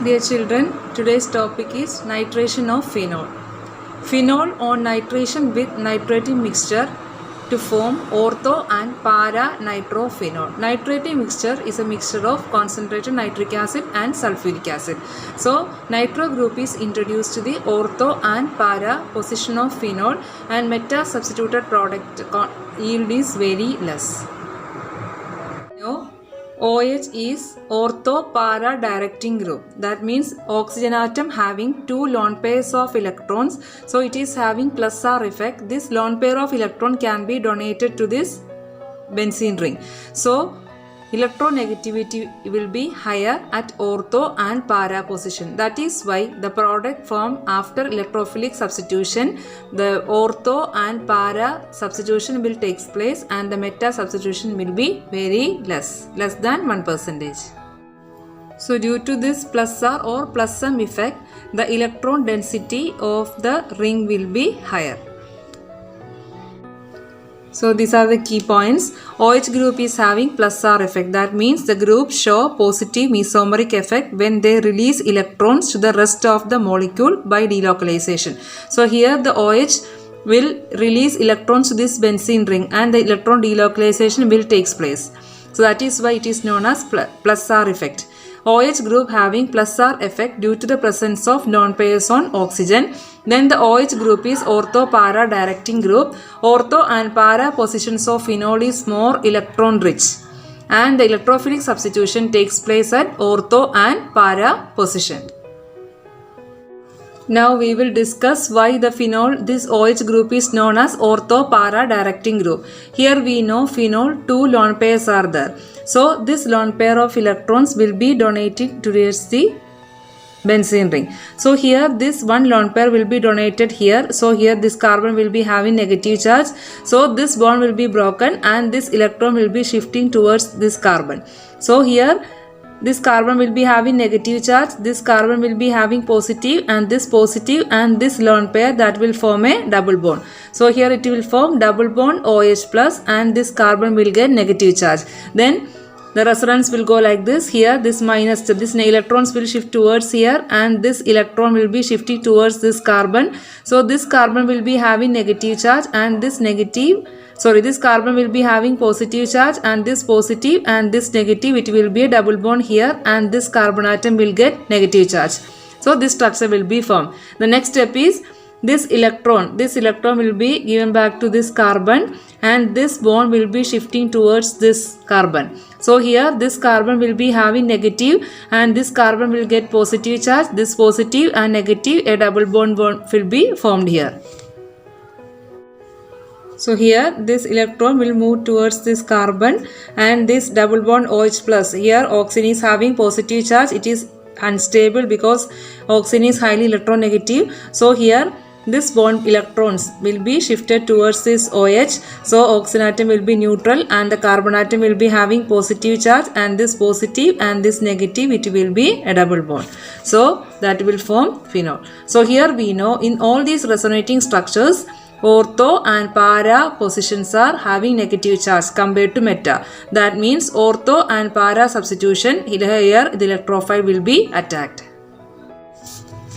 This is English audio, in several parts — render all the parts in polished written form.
Dear children, today's topic is nitration of phenol. Phenol on nitration with nitrating mixture to form ortho and para-nitrophenol. Nitrating mixture is a mixture of concentrated nitric acid and sulfuric acid. So, nitro group is introduced to the ortho and para position of phenol, and meta-substituted product yield is very less. Now, OH is ortho-para directing group. That means oxygen atom having two lone pairs of electrons. So it is having plus R effect. This lone pair of electron can be donated to this benzene ring. So electronegativity will be higher at ortho and para position. That is why the product formed after electrophilic substitution, the ortho and para substitution will take place, and the meta substitution will be very less than 1%. So due to this plus R or plus M effect, the electron density of the ring will be higher. So these are the key points. OH group is having plus R effect. That means the group show positive mesomeric effect when they release electrons to the rest of the molecule by delocalization. So here the OH will release electrons to this benzene ring, and the electron delocalization will take place. So that is why it is known as plus R effect. OH group having plus R effect due to the presence of lone pairs on oxygen. Then the OH group is ortho-para directing group. Ortho and para positions of phenol is more electron rich, and the electrophilic substitution takes place at ortho and para position. Now we will discuss why the phenol, this OH group is known as ortho-para directing group. Here we know phenol, two lone pairs are there. So this lone pair of electrons will be donated towards the benzene ring. So here this one lone pair will be donated here. So here this carbon will be having negative charge. So this bond will be broken, and this electron will be shifting towards this carbon. So here this carbon will be having negative charge, this carbon will be having positive, and this lone pair, that will form a double bond. So here it will form double bond OH plus, and this carbon will get negative charge. Then the resonance will go like this. Here this minus, this electrons will shift towards here, and this electron will be shifting towards this carbon. So this carbon will be having negative charge, and this carbon will be having positive charge, and this positive and this negative, it will be a double bond here, and this carbon atom will get negative charge. So this structure will be formed. The next step is this electron will be given back to this carbon, and this bond will be shifting towards this carbon. So here this carbon will be having negative, and this carbon will get positive charge, this positive and negative, a double bond will be formed here. So here this electron will move towards this carbon, and this double bond OH plus, here oxygen is having positive charge, it is unstable because oxygen is highly electronegative. So here this bond electrons will be shifted towards this OH. So oxygen atom will be neutral, and the carbon atom will be having positive charge, and this positive and this negative, it will be a double bond. So that will form phenol. So here we know in all these resonating structures, ortho and para positions are having negative charge compared to meta. That means ortho and para substitution, here the electrophile will be attacked.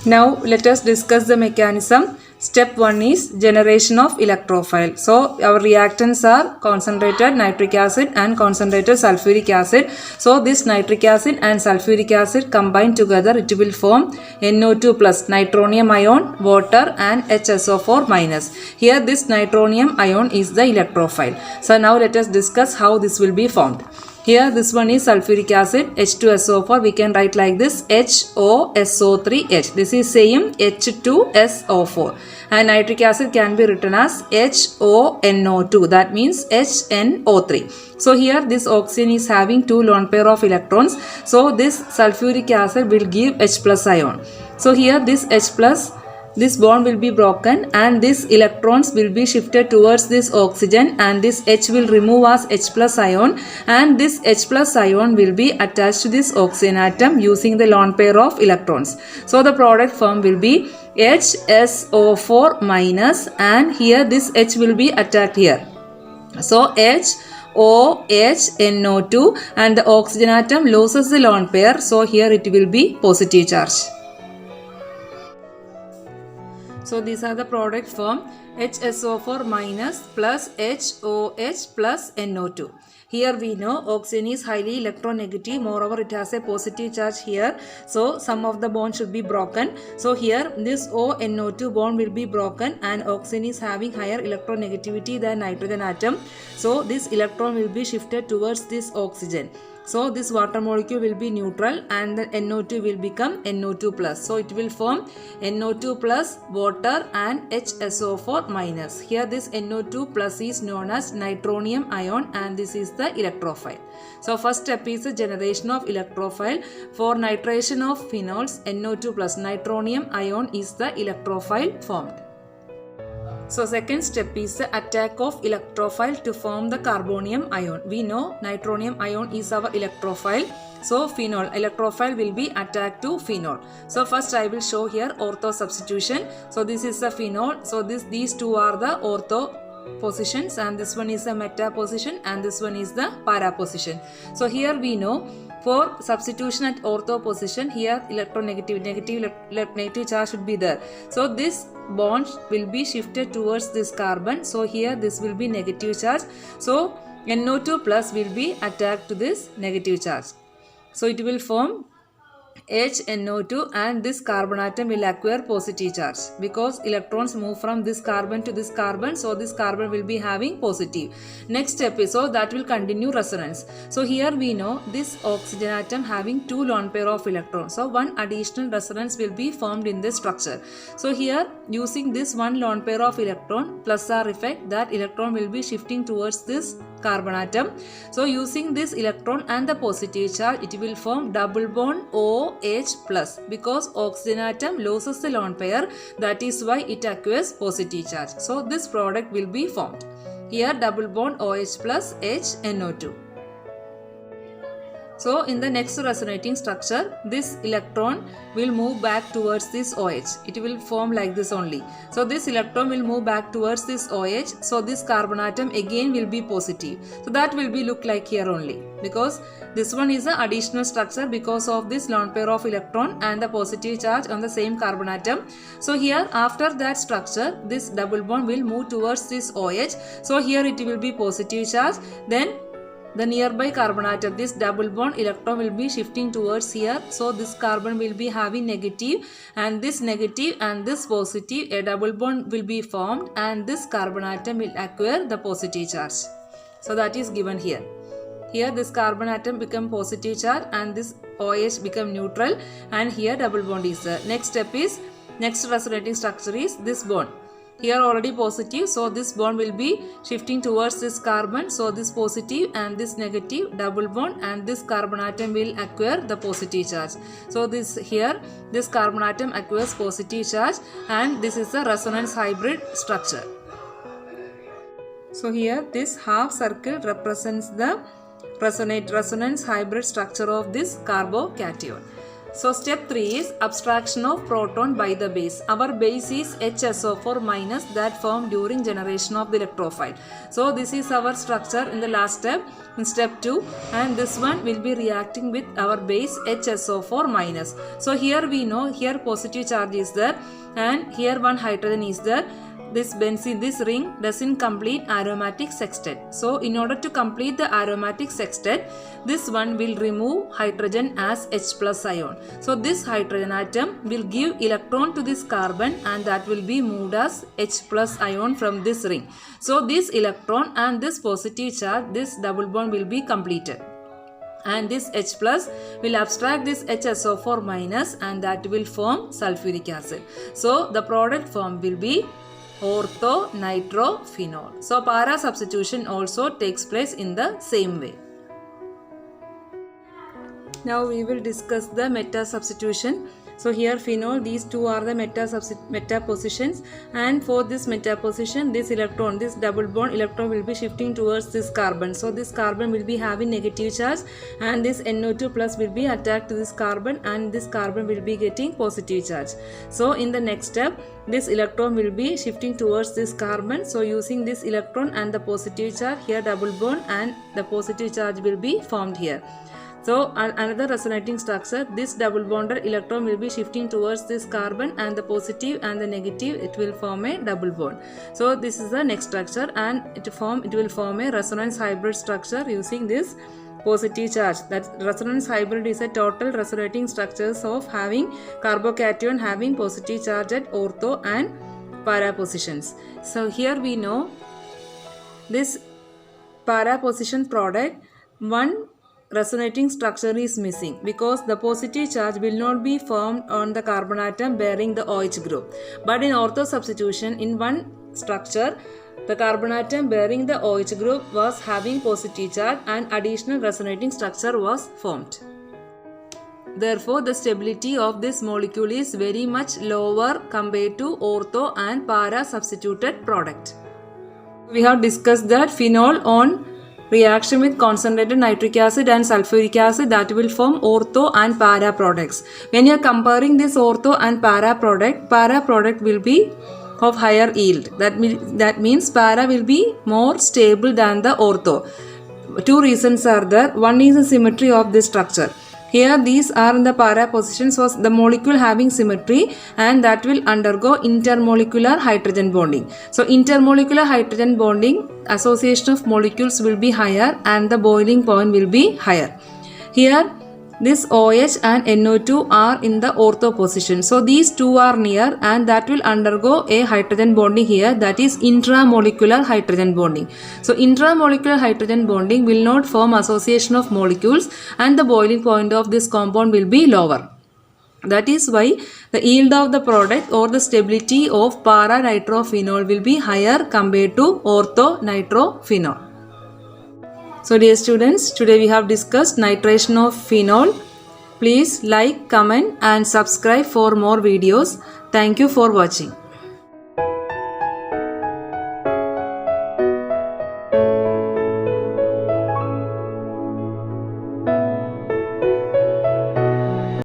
Now let us discuss the mechanism. Step 1 is generation of electrophile. So our reactants are concentrated nitric acid and concentrated sulfuric acid. So this nitric acid and sulfuric acid combined together, it will form NO2 plus, nitronium ion, water, and HSO4 minus. Here this nitronium ion is the electrophile. So now let us discuss how this will be formed. Here this one is sulfuric acid, H2SO4, we can write like this, HOSO3H. This is same H2SO4. And nitric acid can be written as HONO2, that means HNO3. So here this oxygen is having two lone pair of electrons. So this sulfuric acid will give H plus ion. So here this H plus, this bond will be broken, and these electrons will be shifted towards this oxygen, and this H will remove as H plus ion, and this H plus ion will be attached to this oxygen atom using the lone pair of electrons. So the product form will be HSO4 minus, and here this H will be attacked here. So H OHNO2 and the oxygen atom loses the lone pair, so here it will be positive charge. So these are the product form HSO4 minus plus HOH plus NO2. Here we know oxygen is highly electronegative, moreover it has a positive charge here, so some of the bond should be broken. So here this ONO2 bond will be broken and oxygen is having higher electronegativity than nitrogen atom, so this electron will be shifted towards this oxygen. So this water molecule will be neutral and the NO2 will become NO2 plus. So it will form NO2 plus water and HSO4 minus. Here this NO2 plus is known as nitronium ion and this is the electrophile. So first step is the generation of electrophile. For nitration of phenols, NO2 plus nitronium ion is the electrophile formed. So second step is the attack of electrophile to form the carbonium ion. We know nitronium ion is our electrophile. So phenol electrophile will be attacked to phenol. So first I will show here ortho substitution. So this is the phenol. So these two are the ortho positions and this one is the meta position and this one is the para position. So here we know for substitution at ortho position, here negative charge should be there. So this bond will be shifted towards this carbon. So here this will be negative charge. So NO2 plus will be attacked to this negative charge. So it will form HNO2 and this carbon atom will acquire positive charge because electrons move from this carbon to this carbon, so this carbon will be having positive. Next step is, so that will continue resonance. So here we know this oxygen atom having two lone pair of electrons, so one additional resonance will be formed in this structure. So here using this one lone pair of electron plus R effect, that electron will be shifting towards this carbon atom. So using this electron and the positive charge, it will form double bond OH plus because oxygen atom loses the lone pair, that is why it acquires positive charge. So this product will be formed. Here double bond OH plus HNO2. So in the next resonating structure, this electron will move back towards this OH. It will form like this only. So this electron will move back towards this OH. So this carbon atom again will be positive. So that will be look like here only because this one is an additional structure because of this lone pair of electron and the positive charge on the same carbon atom. So here after that structure, this double bond will move towards this OH. So here it will be positive charge. Then the nearby carbon atom, this double bond electron will be shifting towards here. So this carbon will be having negative and this negative and this positive, a double bond will be formed and this carbon atom will acquire the positive charge. So that is given here. Here this carbon atom become positive charge and this OH become neutral and here double bond is there. Next step is, next resonating structure is this bond. Here already positive, so this bond will be shifting towards this carbon. So this positive and this negative double bond and this carbon atom will acquire the positive charge. So this here, this carbon atom acquires positive charge and this is the resonance hybrid structure. So here this half circle represents the resonance hybrid structure of this carbocation. So step 3 is abstraction of proton by the base. Our base is HSO4 minus that formed during generation of the electrophile. So this is our structure in the last step, in step 2, and this one will be reacting with our base HSO4 minus. So here we know here positive charge is there and here one hydrogen is there. This benzene, this ring doesn't complete aromatic sextet. So in order to complete the aromatic sextet, this one will remove hydrogen as H plus ion. So this hydrogen atom will give electron to this carbon and that will be moved as H plus ion from this ring. So this electron and this positive charge, this double bond will be completed. And this H plus will abstract this HSO4 minus and that will form sulfuric acid. So the product form will be ortho-nitrophenol. So para substitution also takes place in the same way. Now we will discuss the meta substitution. So here phenol, these two are the meta positions, and for this meta position, this electron, this double bond electron will be shifting towards this carbon. So this carbon will be having negative charge, and this NO2 plus will be attached to this carbon, and this carbon will be getting positive charge. So in the next step, this electron will be shifting towards this carbon. So using this electron and the positive charge, here double bond and the positive charge will be formed here. So another resonating structure, this double bonded electron will be shifting towards this carbon, and the positive and the negative, it will form a double bond. So this is the next structure, and it will form a resonance hybrid structure using this positive charge. That resonance hybrid is a total resonating structures of having carbocation having positive charge at ortho and para positions. So here we know this para position product, one resonating structure is missing because the positive charge will not be formed on the carbon atom bearing the OH group. But in ortho substitution, in one structure, the carbon atom bearing the OH group was having positive charge and additional resonating structure was formed. Therefore, the stability of this molecule is very much lower compared to ortho and para substituted product. We have discussed that phenol on reaction with concentrated nitric acid and sulfuric acid, that will form ortho and para products. When you are comparing this ortho and para product will be of higher yield. That means para will be more stable than the ortho. Two reasons are there. One is the symmetry of this structure. Here these are in the para positions, was the molecule having symmetry, and that will undergo intermolecular hydrogen bonding. So intermolecular hydrogen bonding, association of molecules will be higher and the boiling point will be higher. Here this OH and NO2 are in the ortho position. So these two are near, and that will undergo a hydrogen bonding here, that is intramolecular hydrogen bonding. So intramolecular hydrogen bonding will not form association of molecules, and the boiling point of this compound will be lower. That is why the yield of the product or the stability of para nitrophenol will be higher compared to ortho nitrophenol. So dear students, today we have discussed nitration of phenol. Please like, comment and subscribe for more videos. Thank you for watching.